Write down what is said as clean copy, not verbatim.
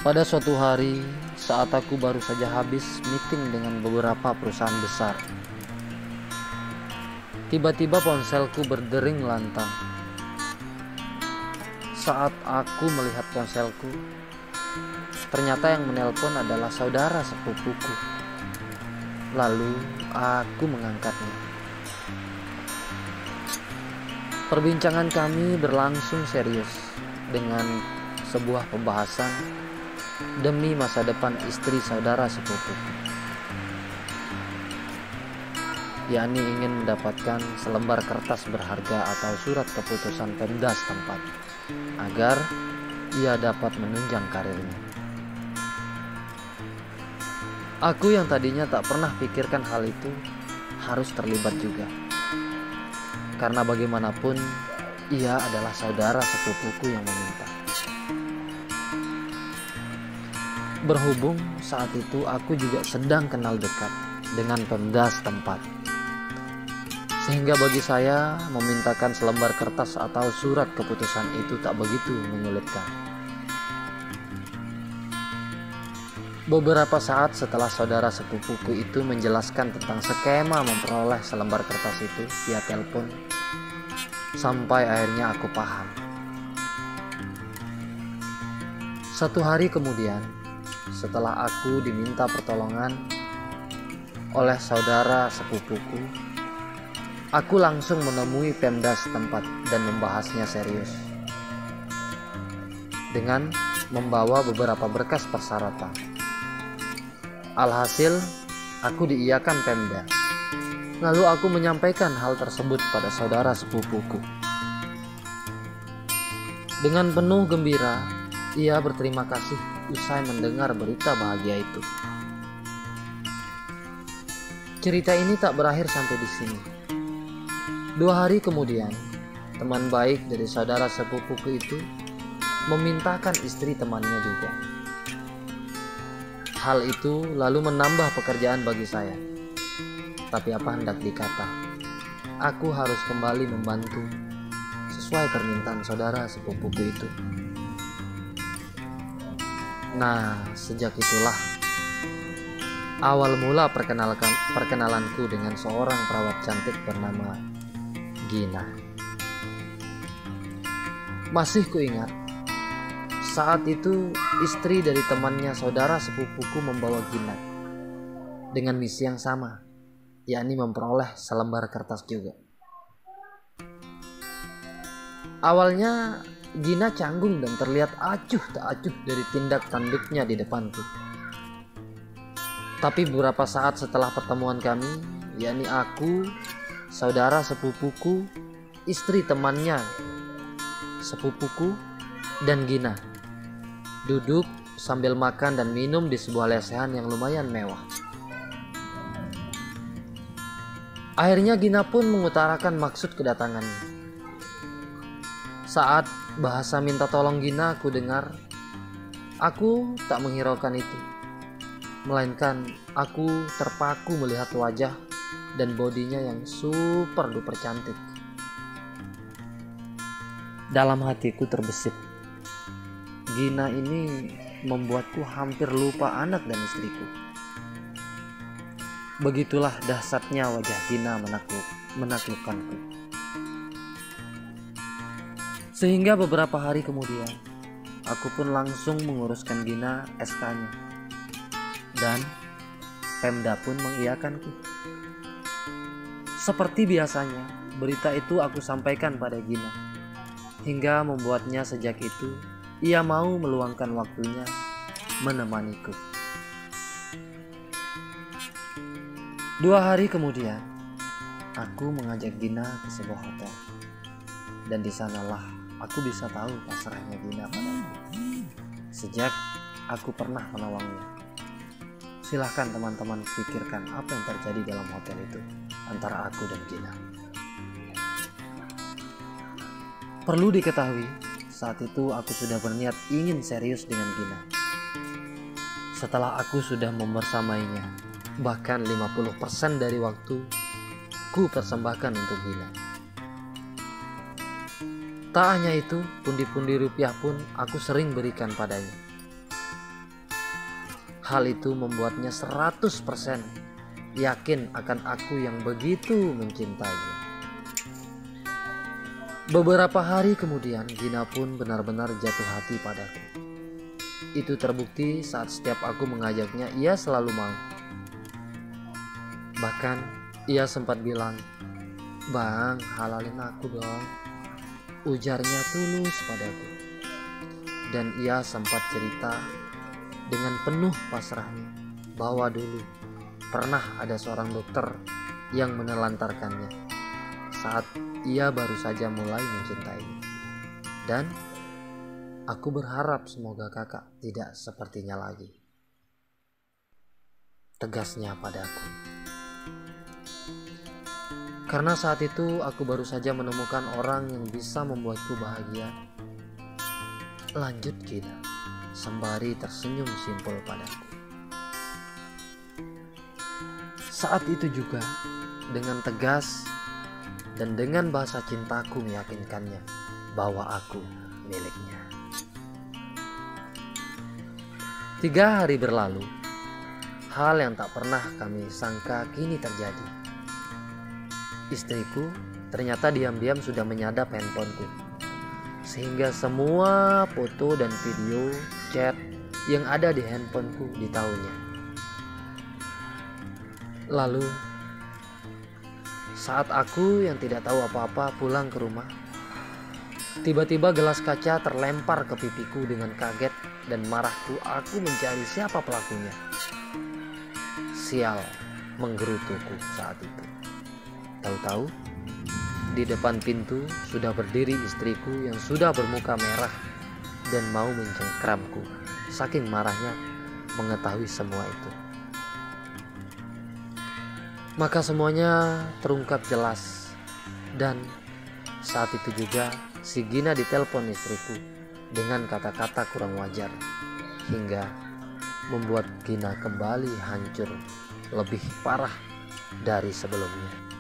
Pada suatu hari, saat aku baru saja habis meeting dengan beberapa perusahaan besar, tiba-tiba ponselku berdering lantang. Saat aku melihat ponselku, ternyata yang menelpon adalah saudara sepupuku. Lalu aku mengangkatnya. Perbincangan kami berlangsung serius dengan sebuah pembahasan demi masa depan istri saudara sepupuku, yakni ingin mendapatkan selembar kertas berharga atau surat keputusan Pemda setempat agar ia dapat menunjang karirnya. Aku yang tadinya tak pernah pikirkan hal itu harus terlibat juga, karena bagaimanapun ia adalah saudara sepupuku yang meminta. Berhubung saat itu aku juga sedang kenal dekat dengan Pemda setempat, sehingga bagi saya memintakan selembar kertas atau surat keputusan itu tak begitu menyulitkan. Beberapa saat setelah saudara sepupuku itu menjelaskan tentang skema memperoleh selembar kertas itu via telepon, sampai akhirnya aku paham. Satu hari kemudian, setelah aku diminta pertolongan oleh saudara sepupuku, aku langsung menemui Pemda setempat dan membahasnya serius dengan membawa beberapa berkas persyaratan. Alhasil, aku diiyakan Pemda. Lalu aku menyampaikan hal tersebut pada saudara sepupuku. Dengan penuh gembira, ia berterima kasih usai mendengar berita bahagia itu. Cerita ini tak berakhir sampai di sini. 2 hari kemudian, teman baik dari saudara sepupuku itu memintakan istri temannya juga. Hal itu lalu menambah pekerjaan bagi saya. Tapi apa hendak dikata, aku harus kembali membantu sesuai permintaan saudara sepupuku itu. Nah, sejak itulah awal mula perkenalanku dengan seorang perawat cantik bernama Gina. Masih kuingat, saat itu istri dari temannya saudara sepupuku membawa Gina dengan misi yang sama, yakni memperoleh selembar kertas juga. Awalnya Gina canggung dan terlihat acuh tak acuh dari tindak tanduknya di depanku. Tapi beberapa saat setelah pertemuan kami, yakni aku, saudara sepupuku, istri temannya sepupuku, dan Gina, duduk sambil makan dan minum di sebuah lesehan yang lumayan mewah. Akhirnya Gina pun mengutarakan maksud kedatangannya. Saat bahasa minta tolong Gina aku dengar, aku tak menghiraukan itu, melainkan aku terpaku melihat wajah dan bodinya yang super duper cantik. Dalam hatiku terbesit, Gina ini membuatku hampir lupa anak dan istriku. Begitulah dahsyatnya wajah Gina menaklukkanku. Sehingga beberapa hari kemudian, aku pun langsung menguruskan Gina SK-nya. Dan Pemda pun mengiyakanku. Seperti biasanya, berita itu aku sampaikan pada Gina, hingga membuatnya sejak itu ia mau meluangkan waktunya menemaniku. 2 hari kemudian, aku mengajak Gina ke sebuah hotel, dan di sanalah aku bisa tahu pasrahnya Gina padaku sejak aku pernah menolongnya. Silahkan teman-teman pikirkan apa yang terjadi dalam hotel itu antara aku dan Gina. Perlu diketahui, saat itu aku sudah berniat ingin serius dengan Gina. Setelah aku sudah membersamainya, bahkan 50% dari waktu ku persembahkan untuk Gina. Tak hanya itu, pundi-pundi rupiah pun aku sering berikan padanya. Hal itu membuatnya 100% yakin akan aku yang begitu mencintainya. Beberapa hari kemudian Gina pun benar-benar jatuh hati padaku. Itu terbukti saat setiap aku mengajaknya, ia selalu mau. Bahkan ia sempat bilang, "Bang, halalin aku dong," ujarnya tulus padaku. Dan ia sempat cerita dengan penuh pasrahnya bahwa dulu pernah ada seorang dokter yang menelantarkannya saat ia baru saja mulai mencintainya. Dan aku berharap semoga kakak tidak sepertinya lagi, tegasnya padaku. Karena saat itu aku baru saja menemukan orang yang bisa membuatku bahagia. Lanjut Gina, sembari tersenyum simpul padaku. Saat itu juga, dengan tegas dan dengan bahasa cintaku meyakinkannya bahwa aku miliknya. 3 hari berlalu, hal yang tak pernah kami sangka kini terjadi. Istriku ternyata diam-diam sudah menyadap handphoneku, sehingga semua foto dan video chat yang ada di handphoneku ditahunya. Lalu saat aku yang tidak tahu apa-apa pulang ke rumah, tiba-tiba gelas kaca terlempar ke pipiku. Dengan kaget dan marahku, aku mencari siapa pelakunya. Sial menggerutuku saat itu. Tahu-tahu di depan pintu sudah berdiri istriku yang sudah bermuka merah dan mau mencengkramku, saking marahnya mengetahui semua itu. Maka semuanya terungkap jelas, dan saat itu juga si Gina ditelepon istriku dengan kata-kata kurang wajar, hingga membuat Gina kembali hancur lebih parah dari sebelumnya.